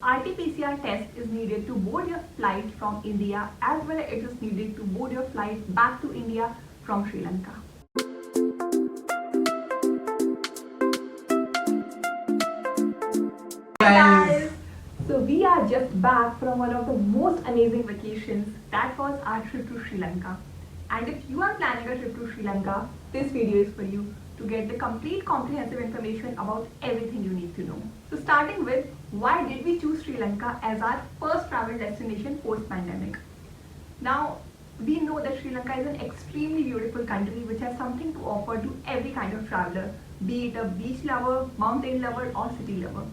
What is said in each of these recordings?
RT-PCR test is needed to board your flight from India, as well as it is needed to board your flight back to India from Sri Lanka. Hi guys! So we are just back from one of the most amazing vacations, that was our trip to Sri Lanka. And if you are planning a trip to Sri Lanka, this video is for you to get the complete comprehensive information about everything you need to know. So starting with, why did we choose Sri Lanka as our first travel destination post-pandemic? Now, we know that Sri Lanka is an extremely beautiful country which has something to offer to every kind of traveler, be it a beach lover, mountain lover or city lover.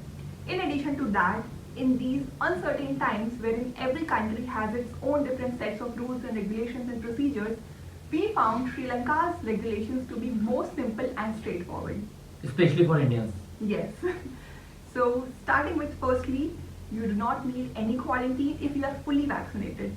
In addition to that, in these uncertain times wherein every country has its own different sets of rules and regulations and procedures, we found Sri Lanka's regulations to be most simple and straightforward. Especially for Indians. Yes. So starting with, firstly, you do not need any quarantine if you are fully vaccinated.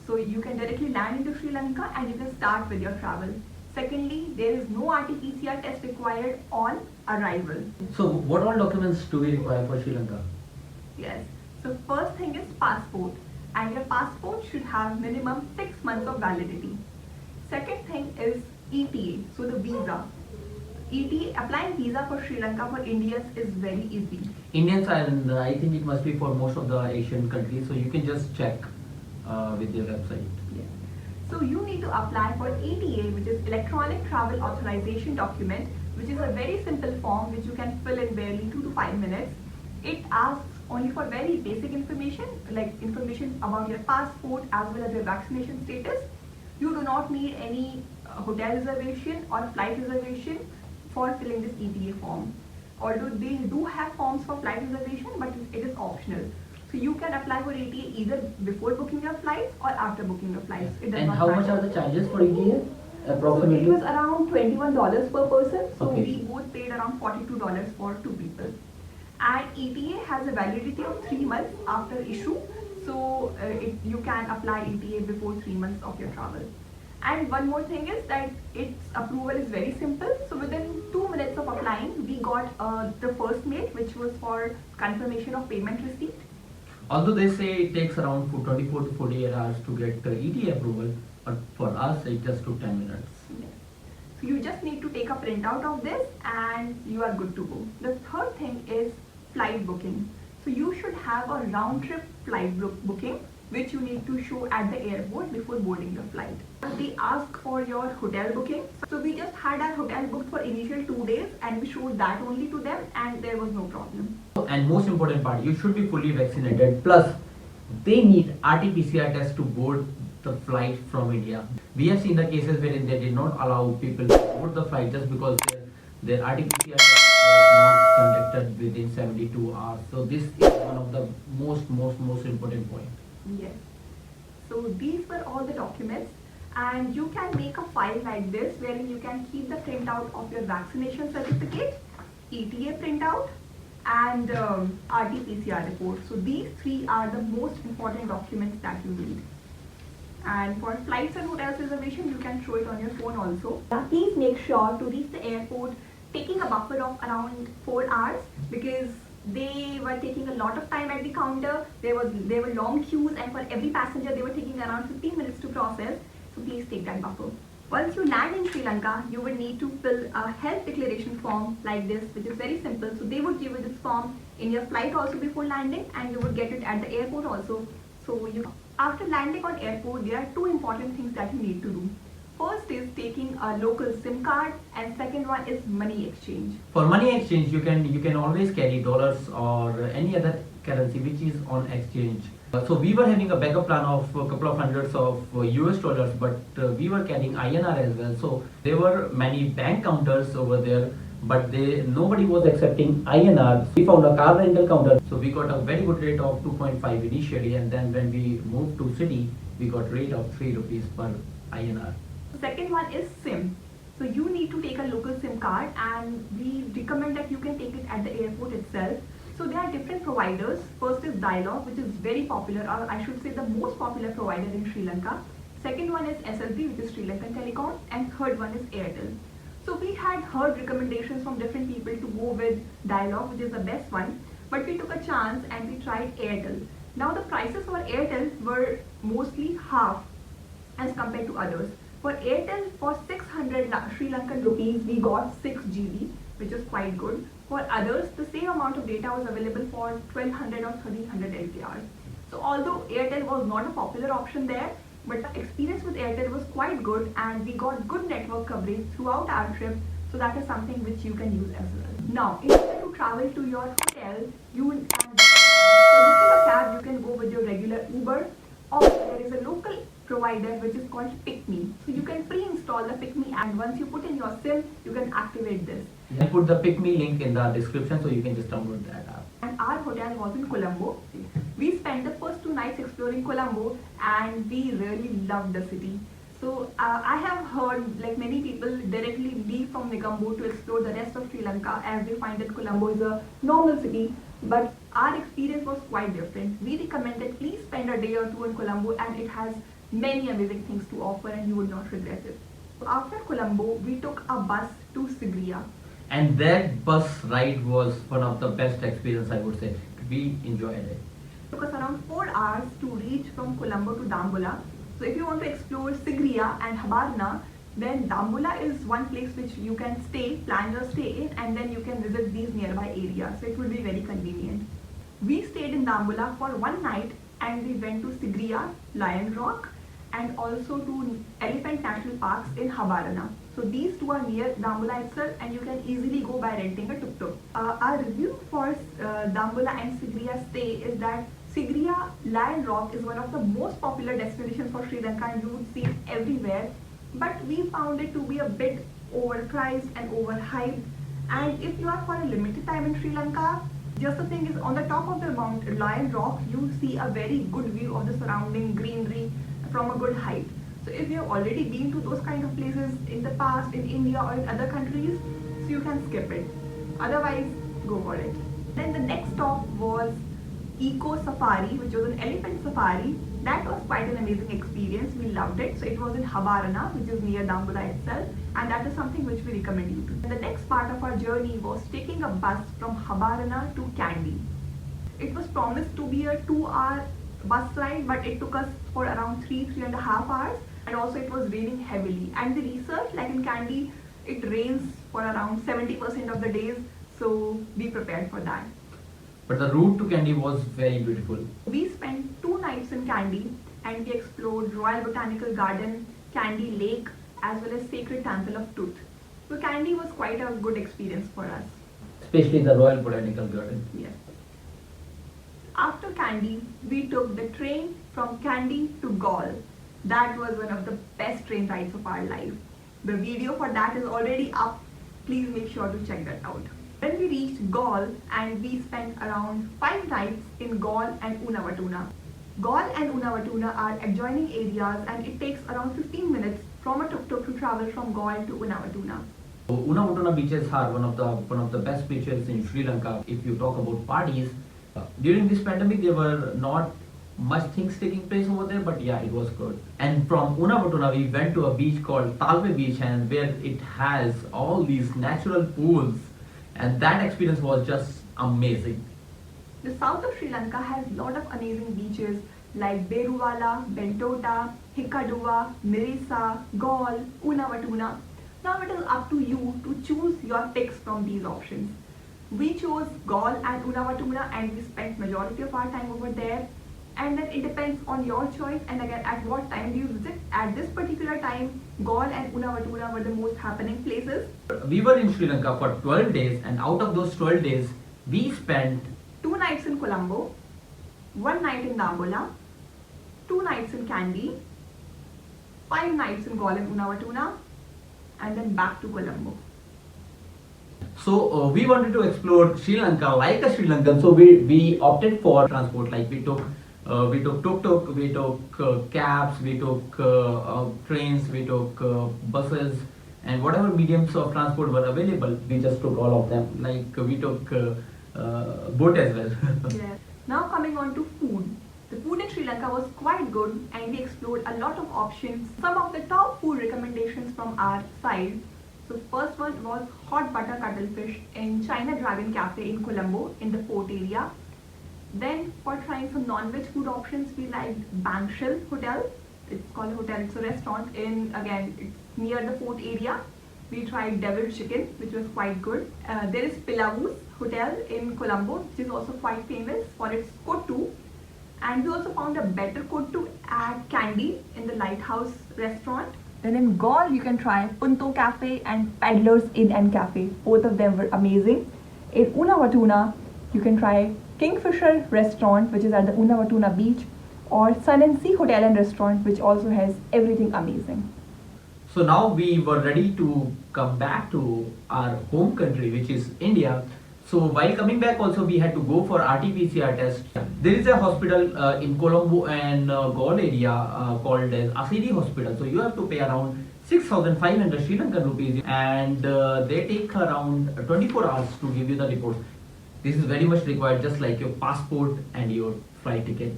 So you can directly land into Sri Lanka and you can start with your travel. Secondly, there is no RT-PCR test required on arrival. So what all documents do we require for Sri Lanka? Yes. So first thing is passport, and your passport should have minimum 6 months of validity. Second thing is ETA, so the visa. ETA, applying visa for Sri Lanka for Indians is very easy. Indians, and I think it must be for most of the Asian countries, so you can just check with their website. Yes. So you need to apply for ETA, which is Electronic Travel Authorization Document, which is a very simple form which you can fill in barely 2 to 5 minutes. It asks only for very basic information, like information about your passport as well as your vaccination status. You do not need any hotel reservation or flight reservation for filling this ETA form. Although they do have forms for flight reservation, but it is optional. So you can apply for ETA either before booking your flights or after booking your flights. It does And not how matter. much are the charges for ETA? So Approximately? it was around $21 per person. So Okay. we both paid around $42 for 2 people. And ETA has a validity of 3 months after issue. So you can apply ETA before 3 months of your travel. And one more thing is that its approval is very simple. So within 2 minutes of applying, we got the first mail, which was for confirmation of payment receipt. Although they say it takes around 24 to 48 hours to get ETA approval, but for us it just took 10 minutes. Yes. So you just need to take a printout of this and you are good to go. The third thing is flight booking. So you should have a round trip flight booking which you need to show at the airport before boarding your flight. They ask for your hotel booking. So we just had our hotel booked for initial 2 days and we showed that only to them and there was no problem. And most important part, you should be fully vaccinated. Plus, they need RT-PCR test to board the flight from India. We have seen the cases wherein they did not allow people to board the flight just because their RT-PCR test was not conducted within 72 hours. So this is one of the most important point. Yes. So these were all the documents, and you can make a file like this wherein you can keep the printout of your vaccination certificate, ETA printout and RT-PCR report. So these 3 are the most important documents that you need. And for flights and hotels reservation, you can show it on your phone also. Please make sure to reach the airport taking a buffer of around 4 hours because they were taking a lot of time at the counter. There were long queues, and for every passenger they were taking around 15 minutes to process. So please take that buffer. Once you land in Sri Lanka, you will need to fill a health declaration form like this, which is very simple. So they would give you this form in your flight also before landing, and you would get it at the airport also. So after landing on airport, there are 2 important things that you need to do. First is taking a local SIM card, and second one is money exchange. For money exchange, you can always carry dollars or any other currency which is on exchange. So we were having a backup plan of a couple of hundreds of US dollars, but we were carrying INR as well. So there were many bank counters over there, but nobody was accepting INR. We found a car rental counter, so we got a very good rate of 2.5 initially, and then when we moved to city, we got rate of 3 rupees per INR. The second one is SIM. So you need to take a local SIM card, and we recommend that you can take it at the airport itself. So there are different providers. First is Dialog, which is very popular, or I should say the most popular provider in Sri Lanka. Second one is SLB, which is Sri Lankan Telecom, and third one is Airtel. So we had heard recommendations from different people to go with Dialog, which is the best one. But we took a chance and we tried Airtel. Now the prices for Airtel were mostly half as compared to others. For Airtel, for 600 Sri Lankan rupees, we got 6 GB, which is quite good. For others, the same amount of data was available for 1200 or 1300 LPR. So although Airtel was not a popular option there, but the experience with Airtel was quite good and we got good network coverage throughout our trip. So that is something which you can use as well. Now, in order to travel to your hotel, you can book a cab. For booking a cab, you can go with your regular Uber, or there is a local provider which is called PickMe. So you can pre-install the PickMe and once you put in your SIM, you can activate this. I put the PickMe link in the description so you can just download that app. And our hotel was in Colombo. We spent the first 2 nights exploring Colombo and we really loved the city. So I have heard like many people directly leave from Negombo to explore the rest of Sri Lanka as they find that Colombo is a normal city. But our experience was quite different. We recommended please spend a day or two in Colombo and it has many amazing things to offer and you would not regret it. After Colombo, we took a bus to Sigiriya. And that bus ride was one of the best experience, I would say. We enjoyed it. It took us around 4 hours to reach from Colombo to Dambulla. So if you want to explore Sigiriya and Habarna, then Dambulla is one place which you can stay, plan your stay in, and then you can visit these nearby areas. So it will be very convenient. We stayed in Dambulla for 1 night and we went to Sigiriya, Lion Rock, and also to Elephant National Parks in Habarna. So these two are near Dambulla itself and you can easily go by renting a tuk-tuk. Our review for Dambulla and Sigiriya stay is that Sigiriya Lion Rock is one of the most popular destinations for Sri Lanka and you would see it everywhere. But we found it to be a bit overpriced and overhyped. And if you are for a limited time in Sri Lanka, just the thing is on the top of the Mount Lion Rock, you see a very good view of the surrounding greenery from a good height. So if you have already been to those kind of places in the past in India or in other countries, so you can skip it. Otherwise, go for it. Then the next stop was Eco Safari, which was an elephant safari. That was quite an amazing experience. We loved it. So it was in Habarna, which is near Dambulla itself, and that is something which we recommend you to. And the next part of our journey was taking a bus from Habarna to Kandy. It was promised to be a 2-hour bus ride, but it took us for around 3.5 hours, and also it was raining heavily. And the research, like in Kandy, it rains for around 70% of the days, so be prepared for that. But the route to Kandy was very beautiful. We spent 2 nights in Kandy and we explored Royal Botanical Garden, Kandy Lake, as well as Sacred Temple of Tooth. So Kandy was quite a good experience for us. Especially the Royal Botanical Garden. Yes. After Kandy, we took the train from Kandy to Galle. That was one of the best train rides of our life. The video for that is already up. Please make sure to check that out. Then we reached Galle and we spent around 5 nights in Galle and Unawatuna. Galle and Unawatuna are adjoining areas and it takes around 15 minutes from a tuk-tuk to travel from Galle to Unawatuna. Unawatuna beaches are one of the best beaches in Sri Lanka. If you talk about parties, during this pandemic there were not much things taking place over there, but yeah, it was good. And from Unawatuna we went to a beach called Talve Beach, and where it has all these natural pools, and that experience was just amazing. The south of Sri Lanka has a lot of amazing beaches like Beruwala, Bentota, Hikaduwa, Mirisa, Galle, Unawatuna. Now it is up to you to choose your picks from these options. We chose Galle and Unawatuna and we spent majority of our time over there. And then it depends on your choice and again at what time do you visit. At this particular time, Galle and Unawatuna were the most happening places. We were in Sri Lanka for 12 days, and out of those 12 days, we spent 2 nights in Colombo, 1 night in Dambulla, 2 nights in Kandy, 5 nights in Galle and Unawatuna, and then back to Colombo. So we wanted to explore Sri Lanka like a Sri Lankan, so we opted for transport. Like we took tuk-tuk, we took cabs, we took trains, we took buses, and whatever mediums of transport were available, we just took all of them. Like we took boat as well. Yes. Now coming on to food. The food in Sri Lanka was quite good and we explored a lot of options. Some of the top food recommendations from our side. So first one was hot butter cuttlefish in China Dragon Cafe in Colombo in the Fort area. Then for trying some non-veg food options, we liked Bangshil Hotel. It's called a hotel, it's a restaurant in, again, it's near the Fort area. We tried devil chicken, which was quite good. There is Pilavus Hotel in Colombo, which is also quite famous for its kottu. And we also found a better kottu at Candy in the Lighthouse restaurant. Then in Gaul, you can try Punto Cafe and Paddler's Inn and Cafe. Both of them were amazing. In Unawatuna, you can try Kingfisher Restaurant, which is at the Unawatuna beach, or Sun and Sea Hotel and Restaurant, which also has everything amazing. So now we were ready to come back to our home country, which is India. So while coming back also we had to go for RT-PCR test. There is a hospital in Colombo and Galle area called as Asidi Hospital. So you have to pay around 6,500 Sri Lankan rupees and they take around 24 hours to give you the report. This is very much required, just like your passport and your flight ticket.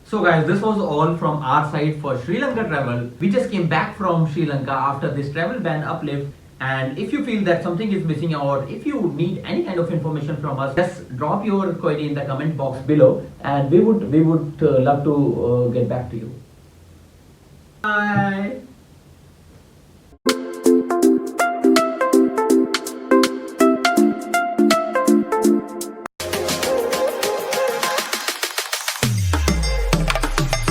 So guys, this was all from our side for Sri Lanka travel. We just came back from Sri Lanka after this travel ban uplift. And if you feel that something is missing or if you need any kind of information from us, just drop your query in the comment box below and we would love to get back to you. Bye.